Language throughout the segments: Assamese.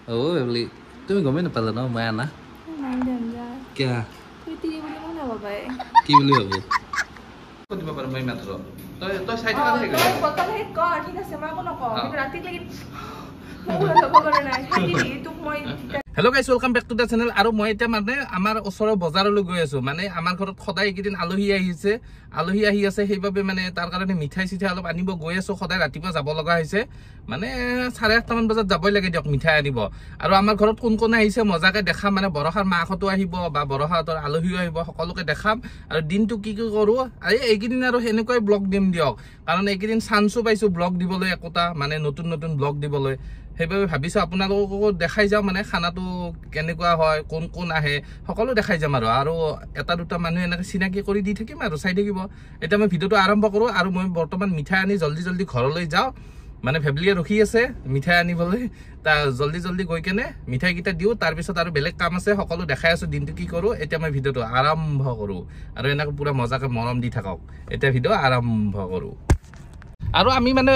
Oh, beli. তুমি গমে নাপালা ন মই আনা নাই দেঞ্জা কিয়া তুই তিৰি বুলি মই নাভাবাই কি বুলি ভাবো ক'ত দিব পাৰো মই মাত্ৰ তই তই চাই থাকা থাকে তই বটল হে কৰ ঠিক আছে মই একো নকওঁ কিন্তু ৰাতি লাগি মোৰ ল'ব পৰা নাই হেৰি তোক মই Hello guys, welcome back to the channel. আৰু মই এতিয়া মানে আমাৰ ওচৰৰ বজাৰলৈ গৈ আছো মানে আমাৰ ঘৰত সদায় একদিন আলহী আহি আছে সেইভাবে মানে তাৰ কাৰণে মিঠাই চিঠাই অলপ আনিব গৈ আছো সদায় ৰাতিপুৱা যাব লগা হৈছে মানে 8:30 মান বজাত যাবই লাগে দিয়ক মিঠাই আনিব আৰু আমাৰ ঘৰত কোন কোন আহিছে মজাকে দেখাম মানে বৰহাৰ মাখতো আহিব বা বৰহাতৰ আলহীও আহিব সকলোকে দেখাম আৰু দিনটো কি কি কৰো আৰু এইকেইদিন আৰু হেনেকৈ ব্লগ দিম দিয়ক কাৰণ এইকেইদিন চান্সও পাইছো ব্লগ দিবলৈ একোটা মানে নতুন নতুন ব্লগ দিবলৈ সেইভাবে ভাবিছো আপোনালোককো দেখাই যাও মানে খানাটো কেনেকুৱা হয় কোন কোন আহে সকলো দেখাই যাম আৰু এটা দুটা মানুহ এনেকৈ চিনাকি কৰি দি থাকিম আৰু চাই থাকিব এটা মই ভিডিওটো আৰম্ভ কৰো আৰু মই বৰ্তমান মিঠাই আনি জলদি ঘৰলৈ যাও মানে ফেমিলিয়ে ৰখি আছে মিঠাই আনিবলৈ তা জলদি গৈ কেনে মিঠাই কিটা দিও তাৰ পিছত আৰু বেলেগ কাম আছে সকলো দেখাই আছো দিনটো কি কৰো এটা মই ভিডিওটো আৰম্ভ কৰো আৰু এনেকৈ পুৰা মজাকে মৰম দি থাকক এটা ভিডিও আৰম্ভ কৰো আৰু আমি মানে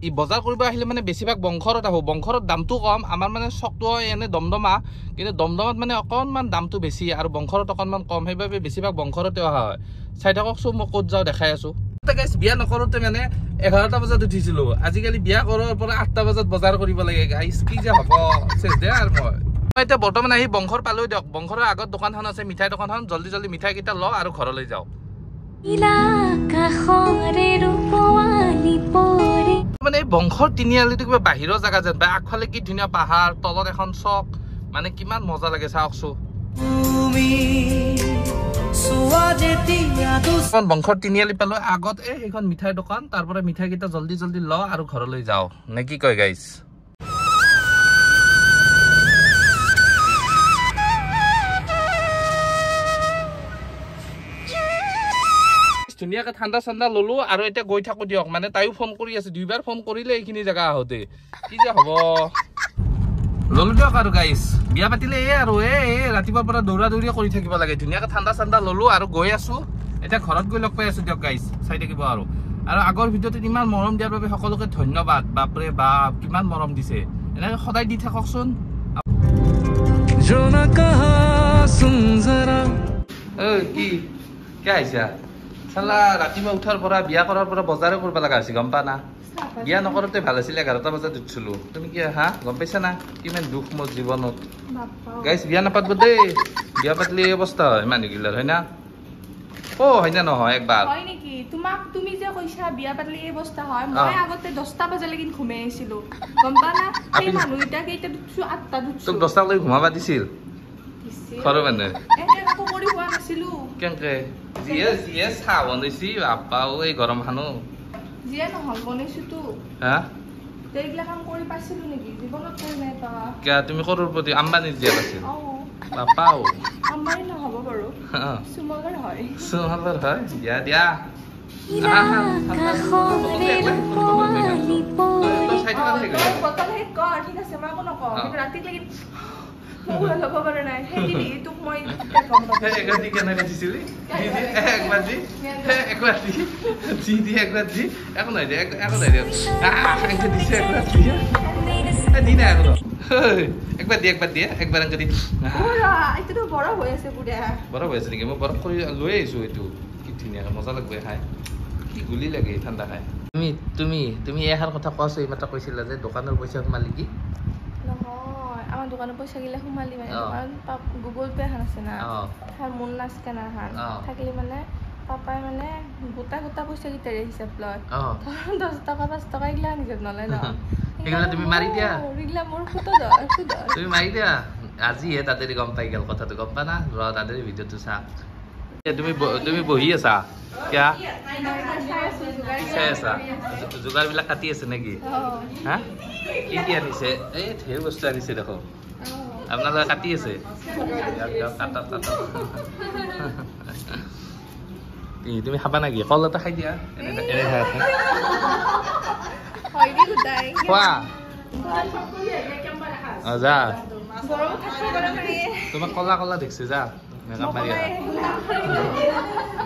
ই বজাৰ কৰিব আহিলে মানে বেছিভাগ বংশৰত আহো বংশৰত দামটো কম আমাৰ মানে চকটো এনে দমদমা কিন্তু দমদমাত মানে অকনমান দামটো বেছি আৰু বংশৰত অকনমান কম সেইভাবে বেছিভাগ বংশৰতে অহা হয় চাই থাকক চব মই ক'ত যাও দেখাই আছো গাইস বিয়া নকৰোতে মানে 11টা বজাত উঠিছিলো আজিকালি বিয়া কৰাৰ পৰা 8টা বজাত বজাৰ কৰিব লাগে গাইস কি যে হ'ব চেছ দে আৰু মই এতিয়া বৰ্তমান আহি বংশৰ পালৈ দিয়ক বংশৰৰ আগত দোকানখন আছে মিঠাই দোকানখন জলদি মিঠাই কিটা ল আৰু ঘৰলৈ যাও মানে বংশৰ তিনিআলিটো কিবা বাহিৰৰ জায়গা যেন বা আগফালে কি ধুনীয়া পাহাৰ তলত এখন চক মানে কিমান মজা লাগে চাওকচোন বংশৰ তিনিআলি পালো আগত এইখন মিঠাই দোকান তাৰ পৰা মিঠাই কেইটা জলদি ল আৰু ঘৰলৈ যাও নে কি কয় গাইস ধুনীয়াকে ঠাণ্ডা ঠাণ্ডা ললো আৰু এতিয়া গৈ থাকো দিয়ক মানে তাইও ফোন কৰি আছে দুইবাৰ ফোন কৰিলে এইখিনি জায়গা আহোতে কি যে হ'ব ললো দিয়ক আৰু গাইস বিয়া পাতিলে আৰু ৰাতিপুৱাৰ পৰা দৌৰা কৰি থাকিব লাগে ধুনীয়াকে ঠাণ্ডা ললো আৰু গৈ আছো এতিয়া ঘৰত গৈ লগ পাই আছো দিয়ক গাইস চাই থাকিব আৰু আগৰ ভিডিওতে ইমান মৰম দিয়াৰ বাবে সকলোকে ধন্যবাদ বাপৰে বাপ কিমান মৰম দিছে এনেকৈ সদায় দি থাককচোন জনা কহা সুন জৰা কি আহিছা চালা ৰাতিপুৱা উঠাৰ পৰা বিয়া কৰাৰ পৰা বজাৰে কৰিব লগা হৈছে গম পা না বিয়া নকৰোতে ভাল আছিল 11টা বজাত উঠিছিলো তুমি কি গম পাইছা না কিমান দুখ মোৰ জীৱনত গাইস বিয়া নাপাতব দেই বিয়া পাতলি অৱস্থা হয় মানুহগিলাৰ হয় না হয় না নহয় একবাৰ হয় নেকি তুমি যে কৈছা বিয়া পাতলি এই অৱস্থা হয় মই আগতে 10টা বজালৈকে ঘুমাই আছিলো গম পা না এই মানুহটা কেইটা দুছো 8টা দুছো তোক 10টা লৈ ঘুমাবা দিছিল খৰো মানে একো কৰি হোৱা নাছিলো কেনকে জিয়ে চাহ বনাইছি বাপাও এই গৰম খানো জিয়ে নহল বনাইছো তো এইগিলা কাম কৰি পাইছিলো নেকি জীৱনত কৰি নাই পা কিয় তুমি কৰোৰপতি আম্বানীৰ জিয়া আছিল বাপাও আম্বানী নহব বাৰু সুমলৰ হয় দিয়া বটল হে কৰ ঠিক আছে মই একো নকওঁ কিন্তু ৰাতি লাগি মোৰ ল'ব পৰা নাই হেৰি তোক মই একবাৰ দি কেনেকৈ দিছিলি একবাৰ দি একবাৰ দি একো নাই দিছে একবাৰ দি নাই একবাৰ দিয়ে একবাৰ এনেকৈ দি এইটোতো বৰফ হৈ আছে বৰফ হৈ আছে নেকি মই বৰফ কৰি লৈ আহিছো এইটো কি ধুনীয়াকৈ মজা লাগবে খাই কি গুলি লাগে ঠাণ্ডা খাই তুমি এষাৰ কথা কোৱাছো এইমাত্ৰ কৈছিলা যে দোকানৰ পইচা সোমালি কি আমার দোকানে পয়সা গিলা সোমালি মানে গুগল পে হান আছে না তার মন না স্ক্যানার হান থাকলে মানে পাপাই মানে গোটা পয়সা গিটা হিসাব লয় 10 টাকা 5 টাকা গিলা হিসাব নলয় না এগুলা তুমি মারি দিয়া এগুলা মোর ফুটো দাও তুমি মারি দিয়া আজি তাতে গম পাই গেল কথাটো গম পা না র তাতে ভিডিওটো চা তুমি বহি আছা কিয়া যোগাৰ বিলাক কাটি আছে নেকি কি আনিছে এই ঢেৰ বস্তু আনিছে দেখো আপোনালোকে কাটি আছে তুমি খাবা নেকি কল এটা খাই দিয়া খোৱা যা তোমাক কলা দেখছে যা মেকআপ মাৰি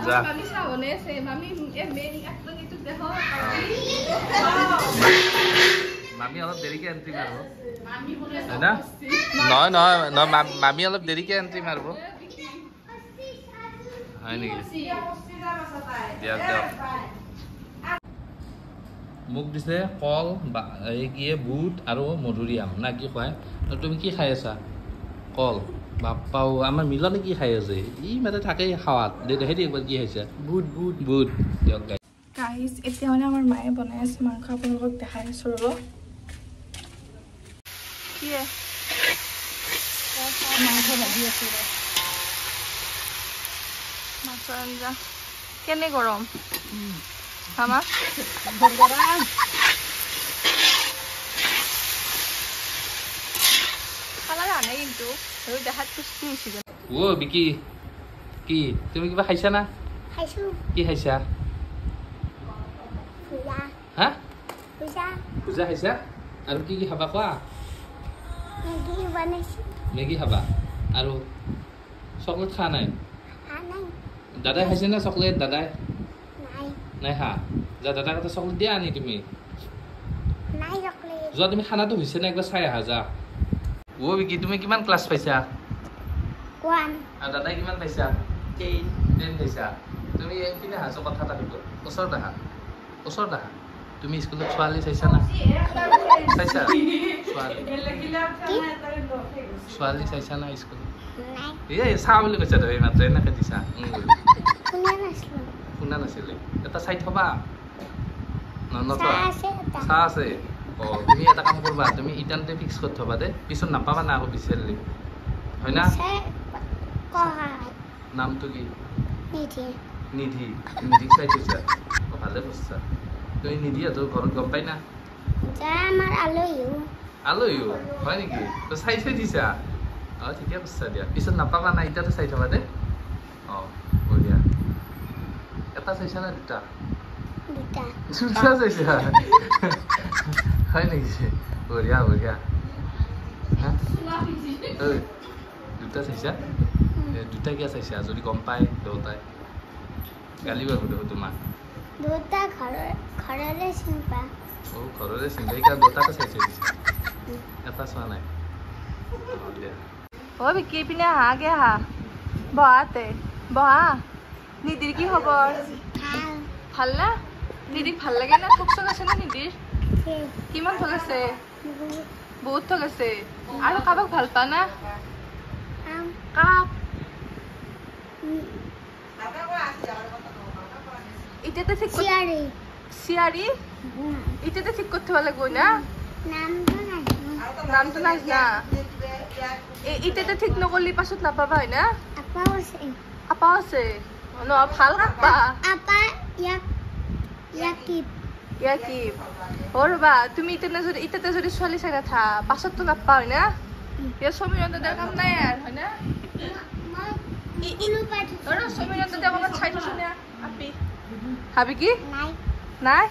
যা মামি অলপ দেৰিকে এন্ট্ৰি মাৰিব হয় না নহয় নহয় নহয় মামি অলপ দেৰিকে এন্ট্ৰি মাৰিব হয় নেকি দিয়ক দিয়ক মোক দিছে কল এই কি বুট আৰু মধুৰিআম না কি খুৱাই তুমি কি খাই আছা কল বাপ্পাও আমাৰ মিলনে কি খাই আছে ই মানে থাকেই খাৱাত দেখাই দি একবাৰ কি খাইছা বুট বুট বুট দিয়ক গাইজ এতিয়া মানে আমাৰ মায়ে বনাই আছে মাংস আপোনালোকক দেখাই আছো ৰ'ব কি মাংস ভাজি আছে মাছৰ আঞ্জা কেনে গৰম খামা খালা আনে কিন্তু দেখাত পুষ্টি হৈছে ও বিকি কি তুমি কিবা খাইছা না খাইছো কি খাইছা পূজা হা পূজা পূজা খাইছা আৰু কি কি খাবা কোৱা মেগী বনাইছো মেগী খাবা আৰু চকলেট খোৱা নাই নাই দাদাই খাইছে না চকলেট দাদাই নাই নাই খা যা দাদাক এটা চকলেট দিয়া আনি তুমি নাই চকলেট যোৱা তুমি খানাটো হৈছে না একবাৰ চাই আহা যা ও বিকি তুমি কিমান ক্লাছ পাইছা কোৱান আৰু দাদাই কিমান পাইছা 10 পাইছা তুমি এইপিনে হাঁচো কথা এটা দিব ওচৰত আহা তুমি স্কুলত ছোৱালী চাইছা না চাইছা ছোৱালী চাইছা না স্কুলত নাই এই চা বুলি কৈছা তই মাত্ৰ এনেকে দিছা শুনা নাছিলে এটা চাই থবা চাহ আছে অ তুমি এটা কাম কৰবা তুমি ইটানতে ফিক্স কৰি থবা দে পিছত নাপাবা না আকৌ বিচাৰিলে হয় না নামটো কি নিধি নিধি চাই থৈছা ভালে বস্তা তুমি নিধি তোৰ ঘৰত গম পাই না আলহীও হয় নেকি তই চাই থৈ দিছা অ ঠিকে কৈছা দিয়া পিছত নাপাবা না এতিয়াতো চাই থবা দে অ বঢ়িয়া এটা চাইছা না দুটা চাইছা হয় নেকি বঢ়িয়া বঢ়িয়া দুটা চাইছা দুটা কিয় চাইছা যদি গম পায় দেউতাই গালি পাৰিব দেখো তোমাক দুটা ঘৰৰে চিন্তা ও ঘৰৰে চিন্তা সেইকাৰণে দুটাকে চাই থৈ দিছা এটা চোৱা নাই অ বিকি পিনে আহাগে আহা বহাতে বহা নিদিৰ কি খবৰ ভাল না নিদিক ভাল লাগে না ঠক চক আছে না নিদিৰ কিমান ঠক আছে বহুত ঠক আছে আৰু কাৰোবাক ভাল পা না কাক এতিয়াতে ঠিক চিয়াৰি এতিয়াতে ঠিক কৰি থব লাগিব না নামটো নাই না এতিয়াতে ঠিক নকৰিলে পাছত নাপাবা হয় না আপাও আছে ন ভাল কাকবা ইয়াকিব অ ৰবা তুমি ইতিয়াতে যদি ছোৱালী চাই নাথা পাছততো নাপা হয় না ইয়াৰ সমীৰণ দাদাৰ কাম নাই আৰু হয় না সমীৰণ দাদা অকণমান চাই থৈছো নে আপি হাবি কি নাই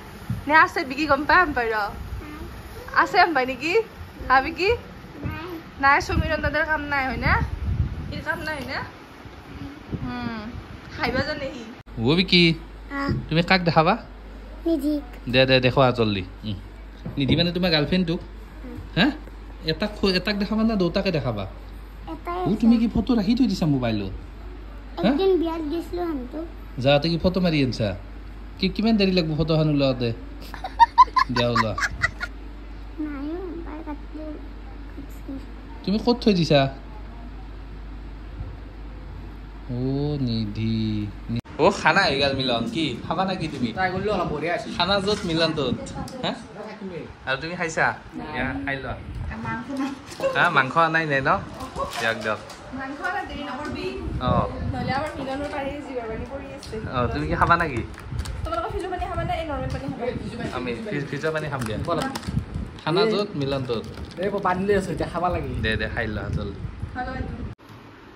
নে আছে বিকি গম পাই আম পাই ৰ আছে আম পাই নেকি হাবি কি নাই সমীৰণ দাদাৰ কাম নাই হয় না ইৰ কাম নাই হয় না খাইবা জানে সি ও বিকি তুমি কাক দেখাবা দে দে দেখুৱা জলদি নিধি মানে তোমাৰ গাৰ্লফ্ৰেণ্ডটোক হা এটাক দেখাবা না দুটাকে দেখাবা ও তুমি কি ফটো ৰাখি থৈ দিছা মোবাইলত যাওঁতে কি ফটো মাৰি আনছা কিমান দেৰি লাগিব ফটোখন ওলাওঁতে দিয়া ওলোৱা তুমি ক'ত থৈ দিছা ও নিধি ও খানা হৈ গ'ল মিলন কি খাবা নেকি তুমি খানা য'ত মিলন ত'ত হা আৰু তুমি খাইছা খাই লোৱা হা মাংস নাই নাই ন দিয়ক দিয়ক তুমি কি খাবা নেকি আমি ফ্ৰিজৰ পানী খাম দিয়া খানা য'ত মিলন ত'ত দে দে খাই লোৱা জলদি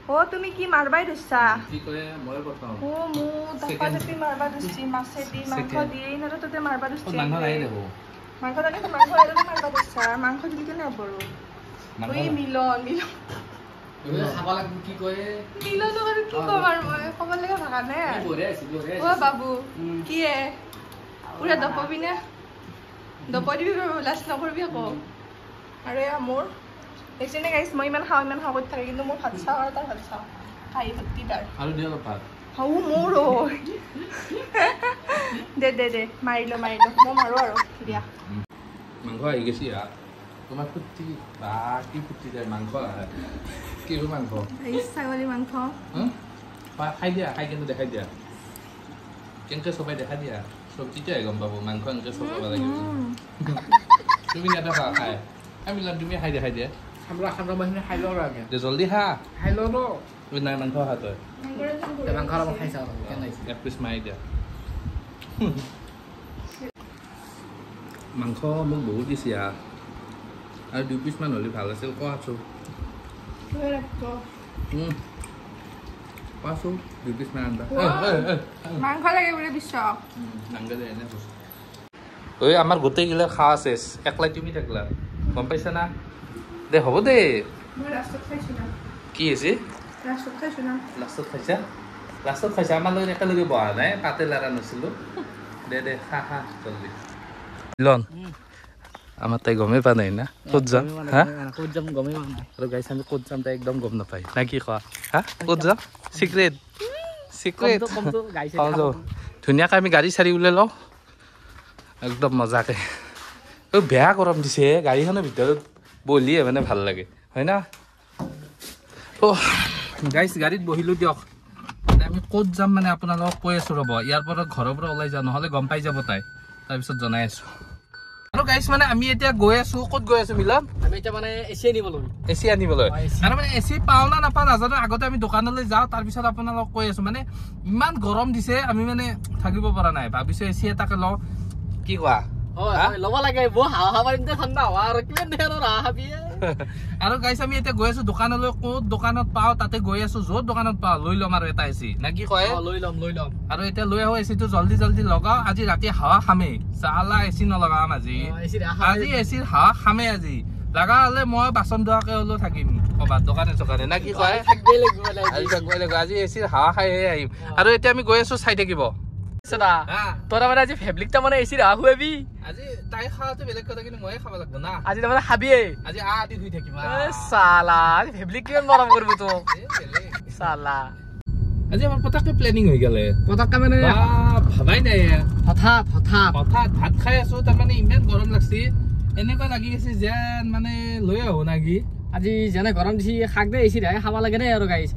অ তুমি কি মাৰবাই ধৰছা কি কয় মই প্ৰথম ও মু দাপাতে মাৰবা ধৰছি মাছে দি মাংস দি ইনৰে ততে মাৰবা ধৰছি মাংস নাই দেখো মাংস দানি মাংস এৰে মাৰবা ধৰছা মাংস দিলি কেনে হবৰো ওই মিলন খাবা লাগব কি কয় মিলন আৰু কি কম আৰু মই ক'ব লাগে ভাষা নে ও বাবু কি এ পুৰা দপবি নে দপই দিবি লাজ নকৰিবি আকৌ আৰু এয়া মোৰ দেখিছেনে গাইছ মই ইমান খাওঁ কৰি থাকে কিন্তু মোৰ ভাত চাওঁ আৰু তাৰ ভাত চাওঁ খাই ভৰ্তি তাৰ আৰু দিয়া অলপ ভাত হাও মোৰ দে মাৰি ল মই মাৰো আৰু দিয়া মাংস আহি গৈছে তোমাৰ ফুটি বা কি ফুটি যায় মাংস কি মাংস ছাগলী মাংস খাই দিয়া খাই কিন্তু দেখাই দিয়া কেনেকৈ চবাই দেখাই দিয়া চব তেতিয়াই গম পাব মাংস এনেকৈ চবাব লাগিব তুমি নেদেখা খাই আমি তুমি খাই দেখাই দিয়া খামৰা বাহিনী খাই লওঁ আৰু আমি জলদি খা খাই লওঁ তুমি নাই মাংস খা তই মাংস অলপ খাই চাওঁ এক পিচ মাৰি দিয়া মাংস মোক বহুত দিছে আৰু 2 পিচমান হ'লে ভাল আছিল কোৱাচোন কোৱাচোন 2 পিচমান আনবা মাংস লাগে বোলে বিশ্ব ঐ আমাৰ গোটেইগিলা খা আছে একলাই তুমি থাকলা গম পাইছা না দে হ'ব দে কি হৈছে লাষ্টত খাইছা আমাৰ লগত একেলগে বহা নাই পাতে লাৰা নাছিলোঁ দে খা জলদি মিলন আমাৰ তাই গমেই পোৱা নাই না ক'ত যাম ক'ত যাম গমেই পোৱা নাই আৰু গাইছ আমি ক'ত যাম তাই একদম গম নাপায় না কি কোৱা ক'ত যাম চিক্ৰেট ধুনীয়াকৈ আমি গাড়ী চাৰি ওলাই লওঁ একদম মজাকৈ বেয়া গৰম দিছে গাড়ীখনৰ ভিতৰত বহিয়ে মানে ভাল লাগে হয় না গাইছ গাড়ীত বহিলোঁ দিয়ক আমি ক'ত যাম মানে আপোনালোকক কৈ আছোঁ ৰ'ব ইয়াৰ পৰা ঘৰৰ পৰা ওলাই যাওঁ নহ'লে গম পাই যাব তাই তাৰপিছত জনাই আছোঁ আৰু গাইছ মানে আমি এতিয়া গৈ আছোঁ ক'ত গৈ আছোঁ মিলন আমি এতিয়া মানে এচি আনিবলৈ আৰু মানে এচি পাওঁ না নাপাওঁ নাজানো আগতে আমি দোকানলৈ যাওঁ তাৰপিছত আপোনালোকক কৈ আছোঁ মানে ইমান গৰম দিছে আমি মানে থাকিব পৰা নাই ভাবিছোঁ এচি এটাকে লওঁ কি কোৱা ল'ব লাগে আৰু গাইছ আমি এতিয়া গৈ আছোঁ দোকানলৈ ক'ত দোকানত পাওঁ তাতে গৈ আছোঁ য'ত দোকানত পাওঁ লৈ ল'ম আৰু এটা এচি নে কি কয় লৈ ল'ম আৰু এতিয়া লৈ আহো এচিটো জল্দি লগাওঁ আজি ৰাতি হাৱা খামেই চালা এচি নলগাম আজি এচিৰ হাৱা খামেই আজি লগা হ'লে মই বাচন ধোৱাকে হ'লেও থাকিম ক'ৰবাত দোকানে নে কি কয় আজি এচিৰ হাৱা খাইহে আহিম আৰু এতিয়া আমি গৈ আছোঁ চাই থাকিব তোরা মানে আজি ফেব্রিকটা মানে এসি রাখু এবি আজি তাই খাওয়াতে বেলেগ কথা কিন্তু ময়ে খাব লাগব না আজি মানে খাবিয়ে আজি আদি ধুই থাকিবা সালা ফেব্রিক কেন মরম করব তো সালা আজি আমার পতাকে প্ল্যানিং হই গেলে পতাকা মানে ভাবাই নাই হঠাৎ ভাত খাই আছো তার মানে ইমান গরম লাগছি এনেকুৱা লাগি গেছে যেন মানে লৈ আহো নাকি আজি যেনে গৰম দিছি খাক দে এচি ৰাখি খাব লাগে নে আৰু গাইছ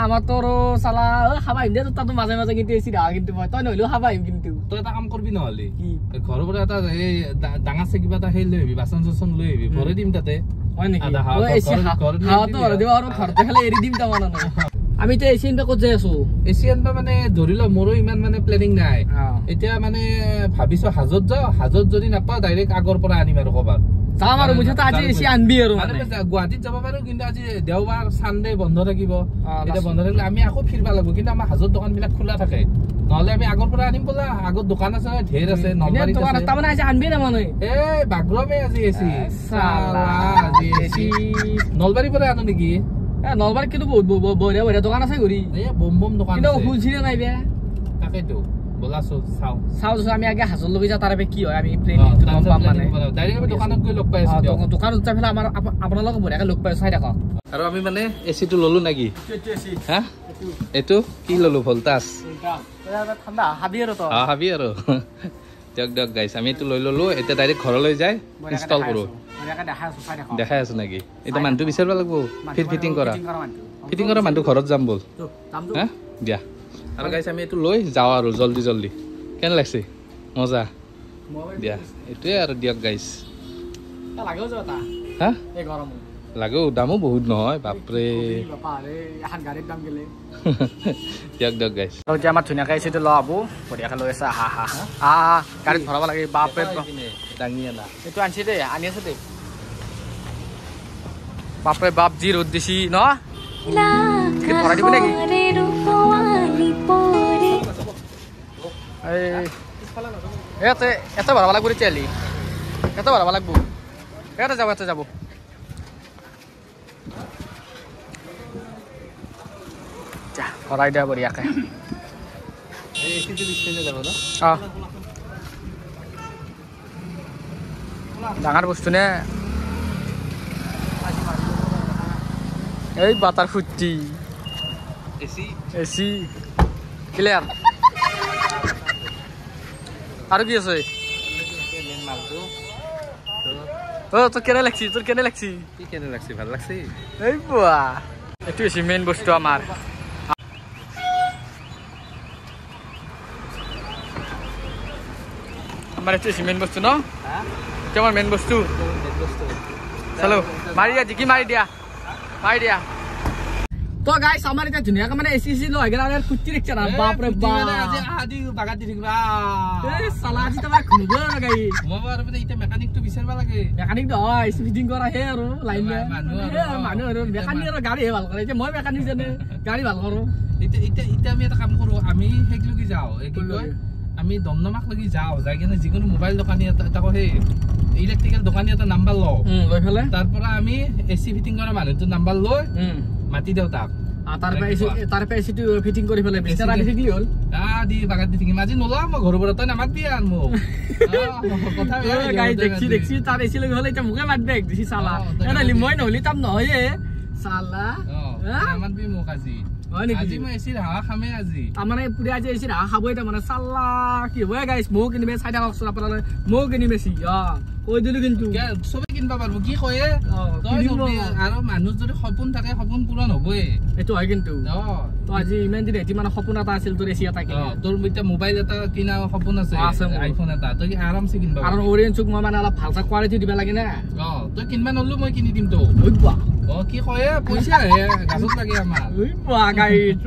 আমাৰ তোৰ চালা খাবা আহিম দে তাতো মাজে কিন্তু এচি ৰাখা কিন্তু মই তই নহলেও খাবা আহিম কিন্তু তই এটা কাম কৰবি নহ'লে ঘৰৰ পৰা এটা এই ডাঙৰ চে কিবা এটা সেই লৈ আহিবি বাচন চাচন লৈ আহিবি ভৰাই দিম তাতে হয় নেকি হাৱাটো ভৰাই দিব আৰু ঘৰতে খালে এৰি দিম তাৰমানে আমি এতিয়া এচি আনবা ক'ত যাই আছো এচি আনবা মানে ধৰি ল মোৰো ইমান মানে প্লেনিং নাই এতিয়া মানে ভাবিছো হাজত যাওঁ হাজত যদি নাপাওঁ ডাইৰেক্ট আগৰ পৰা আনিম আৰু ক'ৰবাত যাম আৰু মুঠতে আজি এচি আনবি আৰু মানে গুৱাহাটীত যাব পাৰো কিন্তু আজি দেওবাৰ চানডে বন্ধ থাকিব এতিয়া বন্ধ থাকিলে আমি আকৌ ফিৰবা লাগিব কিন্তু আমাৰ হাজত দোকানবিলাক খোলা থাকে নহ'লে আমি আগৰ পৰা আনিম বলা আগত দোকান আছে ঢেৰ আছে নলবাৰীত আছে তাৰমানে আজি আনবি না মানে এই বাগৰমে আজি এচি সালা আজি এচি নলবাৰীৰ পৰা আনো নেকি নলবাৰীত কিন্তু বহুত বঢ়িয়া দোকান আছে ঘূৰি এই বম দোকান কিন্তু খুলছিলে নাই বে তাকেতো বলা চাও আমি আগে হাজত লবি যাওঁ তাৰে কি হয় আমি প্লেনিংটো গম পাম মানে ডাইৰেক্ট আমি দোকানত গৈ লগ পাই আছো দোকানত যাই পেলাই আমাৰ আপোনালোকক বঢ়িয়াকৈ লগ পাই চাই থাকক আৰু আমি মানে এচিটো ললো নেকি হা এইটো কি ললো ভল্টাছ ঠাণ্ডা হাবি আৰু দিয়ক গাইছ আমি এইটো লৈ ললো এতিয়া ডাইৰেক্ট ঘৰলৈ যাই ইনষ্টল কৰো দেখাই আছো নেকি এতিয়া মানুহটো বিচাৰিব লাগিব ফিটিং কৰা মানুহটো ঘৰত যাম বল হা দিয়া আৰু গাইছ আমি এইটো লৈ যাওঁ আৰু জল্দি কেনে লাগছে মজা দিয়া এইটোৱে আৰু দিয়ক গাইছ হা লাগেও দামো বহুত নহয় বাপৰে দিয়ক গাইছ এতিয়া আমাৰ ধুনীয়াকৈ এচিটো ল আবু বঢ়িয়াকৈ লৈ আছে গাড়ীত ভৰাব লাগে বাপৰে দাঙি আনা এইটো আনিছে দেই আনি আছে দেই বাপৰে বাপ যি ৰ'দ দিছি ন ভৰাই দিব নেকি এতে ভৰাব লাগব তেতিয়াহ'লে এতে ভৰাব লাগব এতে যাব ভৰাই দিয়া বঢ়িয়াকৈ ডাঙৰ বস্তু নে এই বাটাৰ ফুটি এচি ক্লিয়াৰ আৰু কি আছে তোৰ কেনে লাগছি ভাল লাগছি এই বুৱা এইটো হৈছে মেইন বস্তু আমাৰ এইটো হৈছে মেইন বস্তু ন এইটো আমাৰ মেইন বস্তু চলো মাৰি দিয়া জিকি মাৰি দিয়া তো গাইস আমাৰ এটা ধুনীয়াকৈ মানে এসি লৈ গেল আৰু কুটি ৰিক্সা না বাপ ৰে বাপ আজি আদি বাগাত দি থাকিবা এই সালা আজি তোমাৰ খুব লগাই মই আৰু মানে ইটা মেকানিকটো বিচাৰবা লাগে মেকানিক দ এসি ফিটিং কৰা হে আৰু লাইন মানুহ আৰু মেকানিক আৰু গাড়ী ভাল কৰে যে মই মেকানিক জানে গাড়ী ভাল কৰো ইটা আমি এটা কাম কৰো আমি হেগলু কি যাও এই কি কয় আমি দমদমাক লাগি যাও যাই কিনে যিকোনো মোবাইল দোকানী এটা হে ইলেক্ট্ৰিকেল দোকানী এটা নাম্বাৰ লও লৈ ফেলে তাৰ পৰা আমি এসি ফিটিং কৰা মানুহটো নাম্বাৰ লৈ মাতি দেও তাক তাৰ এসিটো ফিটিং কৰি ফেলে বিছাৰা দি থাকিলি হল দি বাগাত দি থাকিম আজি নলা মই ঘৰৰ পৰা তই নামাতবি আন মোক কথা গাই দেখছি তাৰ এসি লৈ হলে এটা মুখে মাত দেখ দিছি সালা এনালি মই নহলি তাম নহয়ে সালা নামাতবি মোক আজি আজি মই এসিৰ হাৱা খামে আজি তাৰমানে পুৰা আজি এসিৰ হাৱা খাবই তাৰমানে সালা কি হয় গাইস মোক কিনিবে চাইডা বক্স আপোনালে মোক কিনিবে সি কৈ দিলো কিন্তু সবে কিনবা পারবো কি কয়ে আর মানুষ যদি সপোন থাকে সপোন পূরণ হবই এটো হয় কিন্তু তো আজি ইমান দিন এটি মানে সপোন এটা আছিল তোৰ এসি এটা কিনা তোৰ এতিয়া মোবাইল এটা কিনা সপোন আছে আইফোন এটা তই আৰামছে কিনবা আৰু অৰেঞ্জক মই মানে অলপ ভালটা কোৱালিটি দিবা লাগে না তই কিনবা নলু মই কিনি দিম তো কি কয়ে পইচা হে গাছত লাগে আমাৰ গাইছ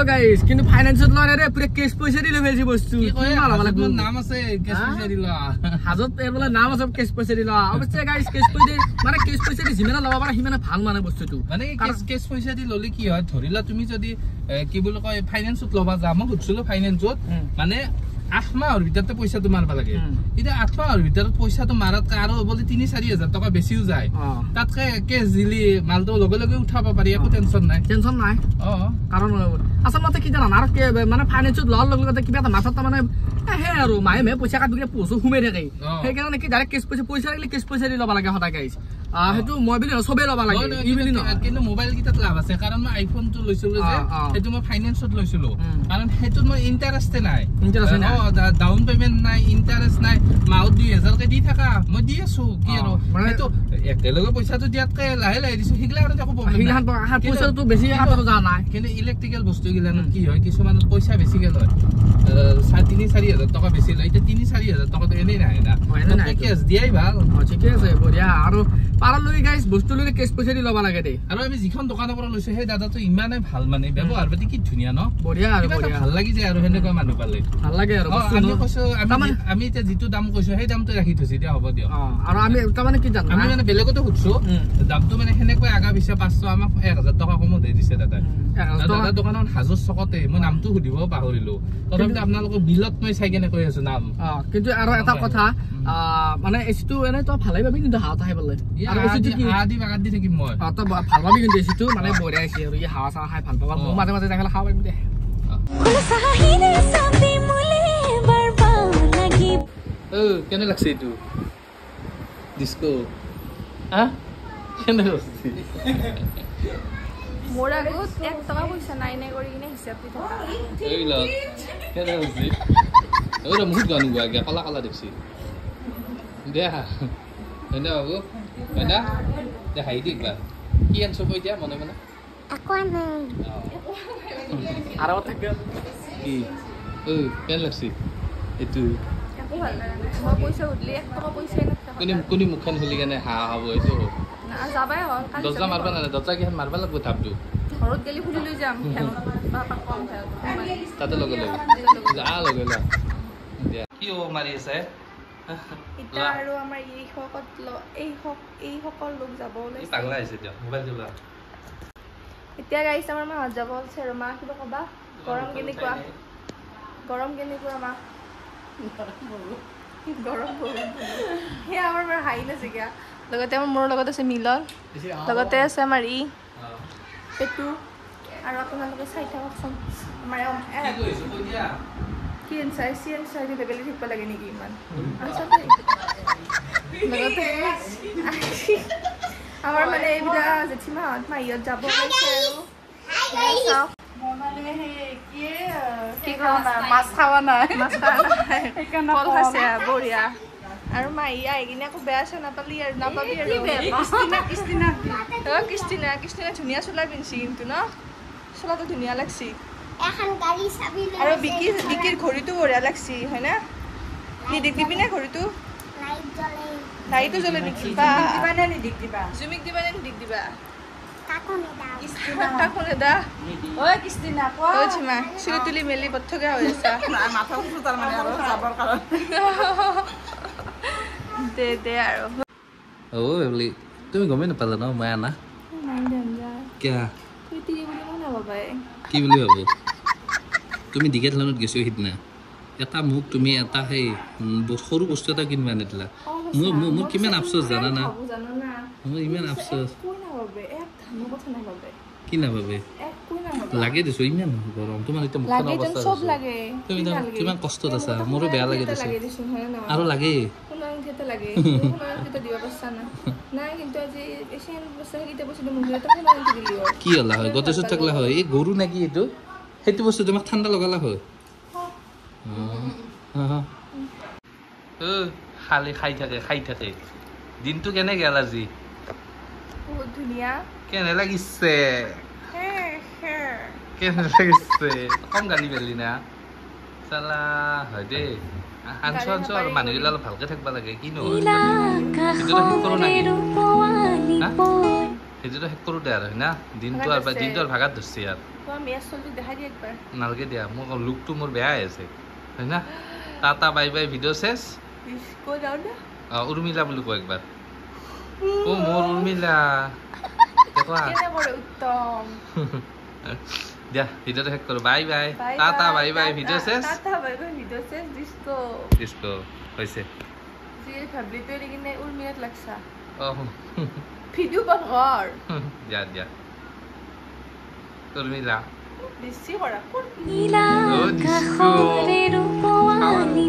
গাইছ কিন্তু ফাইনান্সত লয় ৰে পুৰা কেশ পইচা দিলে বেজি বস্তু কি কয় আমার নাম আছে কেশ পইচা দিলা হাজত এবলে নাম আছে কেশ পইচা দিলা অবশ্যই গাইছ কেশ পইচা মানে কেশ পইচা দি জিমেনা লবা পাৰা হিমানে ভাল মানে বস্তুটো মানে কেশ পইচা দি ললি কি হয় ধৰিলা তুমি যদি কি বুলি কয় ফাইনান্সত লবা যা মই খুদছিলো ফাইনান্সত মানে 8 মাহৰ ভিতৰতে পইচাটো মাৰবা লাগে এতিয়া 8 মাহৰ ভিতৰত পইচাটো মাৰাত আৰু বলি 3-4 টকা বেছিও যায় তাতকে কেশ দিলি মালটো লগে লগে উঠাব পাৰি একো টেনচন নাই কাৰণ আচলতে কি জানা আৰু মানে ফাইনান্সত লল লগে কিবা এটা মাথাত মানে হে আৰু মাহে পইচা কাট বিলে পইচা ঘুমে থাকে সেইকাৰণে কি ডাইৰেক্ট কেশ পইচা লাগিলে কেশ পইচা দি ল'ব লাগে সদায় গাইছ হেতু মই বিলে সবে ল'ব লাগে ই বিলি ন কিন্তু মোবাইল কিটাত লাভ আছে কাৰণ মই আইফোনটো লৈছিলো যে হেতু মই ফাইনান্সত লৈছিলো কাৰণ হেতুত মই ইন্টাৰেষ্ট নাই ডাউন পেমেন্ট নাই ইন্টারেস্ট নাই মাউত 2000 কে দি থাকা মই দি আছো কি আৰু হেতু একেলগে পইচাটো দিয়াতকে লাহে লাহে দিছো হিগলা আৰু একো প্ৰবলেম নাই হিগলা পইচাটো বেছি হাতত যা নাই কিন্তু ইলেক্ট্ৰিকেল বস্তু গিলানত কি হয় কিছুমানত পইচা বেছি গেল হয় 3-4 টকা বেছি লয় এতিয়া 3-4 টকা তো এনেই নাই না কেছ দিয়াই ভাল ঠিকে আছে বঢ়িয়া আৰু পাৰা লৈ গাইছ বস্তু লৈ কেছ পইচা দি ল'ব লাগে দে আৰু আমি যিখন দোকানৰ পৰা লৈছো সেই দাদাটো ইমানে ভাল মানে ব্যৱহাৰ পাতি কি ধুনিয়া ন বঢ়িয়া আৰু বঢ়িয়া ভাল লাগি যায় আৰু হেনেকৈ মানুহ পালে ভাল লাগে আৰু আমি কৈছো আমি এতিয়া যিটো দাম কৈছো সেই দামটো ৰাখি থৈছি দিয়া হ'ব দিও আৰু আমি তাৰমানে কি জানো আমি মানে বেলেগতো খুদছো দামটো মানে হেনেকৈ আগা পিছে 500 আমাক 1000 টকা কম দি দিছে দাদা দাদা দোকানত হাজৰ চকতে মই নামটো সুধিব পাহৰিলো তথাপিতো আপোনালোকৰ বিলত মই চাই কেনে কৈ আছো নাম কিন্তু আৰু এটা কথা মানে এসিটো এনে তো ভালাই ভাবি কিন্তু হাওয়া আহে বলে আৰু এসিটো কি আদি বাগাত দি থাকিম মই তো ভাল ভাবি কিন্তু এসিটো মানে বঢ়িয়া আছে আৰু ই হাওয়া খাই ভাল পাবা মই মাজে মাজে দেখালে খাব পাৰিম দে কেনে লাগছে এইটো ডিস্কো কেনে লাগছে মোৰ আগত 1 টকা পইচা নাই নাই কৰি কিনে হিচাপ দি থকা এই ল কেনে লাগছে ওরা মুখ গানু গয়া কলা কলা দেখছি দেখা এনে বাবু এনা দেখাই দিবা কি আনছো কই দিয়া মনে মনে আকোৱা নাই আৰু থাকে কি কেন লাগছি এটু একো ভাল লাগা নাই মই পইচা উঠলি 1 টকা পইচা নাই কোনি মুখখান খুলি কেনে হা হব এইটো না যাবাই হল কালি দজা মারবা না দজা কি মারবা লাগব থাপদু ঘৰত গেলি খুলি লৈ যাম বাপা কম ভাল তাতে লগে যা লগে লা কি ও মারি আছে ইটা আৰু আমাৰ এই সকল লোক যাব ওলাইছে পাগলা আছে দিয়া মোবাইল দিলা এতিয়া গাইছ আমাৰ মা যাব ওলাইছে আৰু মা কিবা কবা গৰম কেনেকুৱা মা গৰম হে আমাৰ বৰ হাই নাছে কিয়া লগতে আমাৰ মোৰ লগত আছে মিলন লগতে আছে আমাৰ পেটু আৰু আপোনালোকে চাই থাককচোন আমাৰ কি এনচাই দি লেবেলি থাকিব লাগে নেকি ইমান লগতে আমাৰ মানে এইবিলাক জেঠিমাহঁত মাহীহঁত যাব ওলাইছে আৰু চাওক মই মানে সেই কি খাওঁ নাই মাছ খাৱা নাই মাছ কল খাইছে বঢ়িয়া আৰু মাহী আহি কিনে আকৌ বেয়া চেয়া নাপাবি আৰু কৃষ্টিনা ধুনীয়া চোলা পিন্ধিছে কিন্তু ন চোলাটো ধুনীয়া লাগছি আৰু বিকিৰ ঘড়ীটো বঢ়িয়া লাগছি হয় না নিদিক দিবি নে ঘড়ীটো লাইটো জ্বলে নেকি জুমিক দিবা নে নিদিক দিবা কাকো নেদা চুলি তুলি মেলি বথগা হৈ আছা দে আৰু তুমি গমেই নাপালা ন মই আনা কিয়া কি বুলি ভাবো তুমি ডিকেথলনত গৈছো সিদিনা এটা মোক তুমি এটা সেই সৰু বস্তু এটা কিনিব আনি দিলা মোৰ কিমান আফচোচ জানা না মোৰ ইমান আফচোচ কি নাভাবে লাগে দিছো ইমান গৰম তোমাৰ এতিয়া মুখখন অৱস্থা তুমি কিমান কষ্টত আছা মোৰো বেয়া লাগে দিছো আৰু লাগে কি হলা হয় গতেছত থাকলা হয় এই গৰু নাকি এইটো সেইটো বস্তু তোমাক ঠাণ্ডা লগালা হয় খালি খাই থাকে দিনটো কেনে গেল আজি বহুত ধুনীয়া কেনে লাগিছে কম গালি বেলি না চালা হয় দেই আনছো আৰু মানুহগিলা অলপ ভালকে থাকিব লাগে কি নহয় সেইটোতো শেষ কৰো দে আৰু হয় না দিনটো আৰু ভাগাত ধৰছি আৰু নালাগে দিয়া মোৰ লুকটো মোৰ বেয়া হৈ আছে হয় না টাটা বাই বাই ভিডিঅ' চেছ উৰ্মিলা বুলি কয় একবাৰ মোৰ উৰ্মিলা দিয়া ভিডিঅ'টো শেষ কৰো bye bye tata bye bye video' চেছ ডিস্কো হৈছে উৰ্মিলাত লাগছা ভিডিঅ' বন কৰ দিয়া উৰ্মিলা বেছি কৰা নীলা আকাশৰে ৰূপৱানী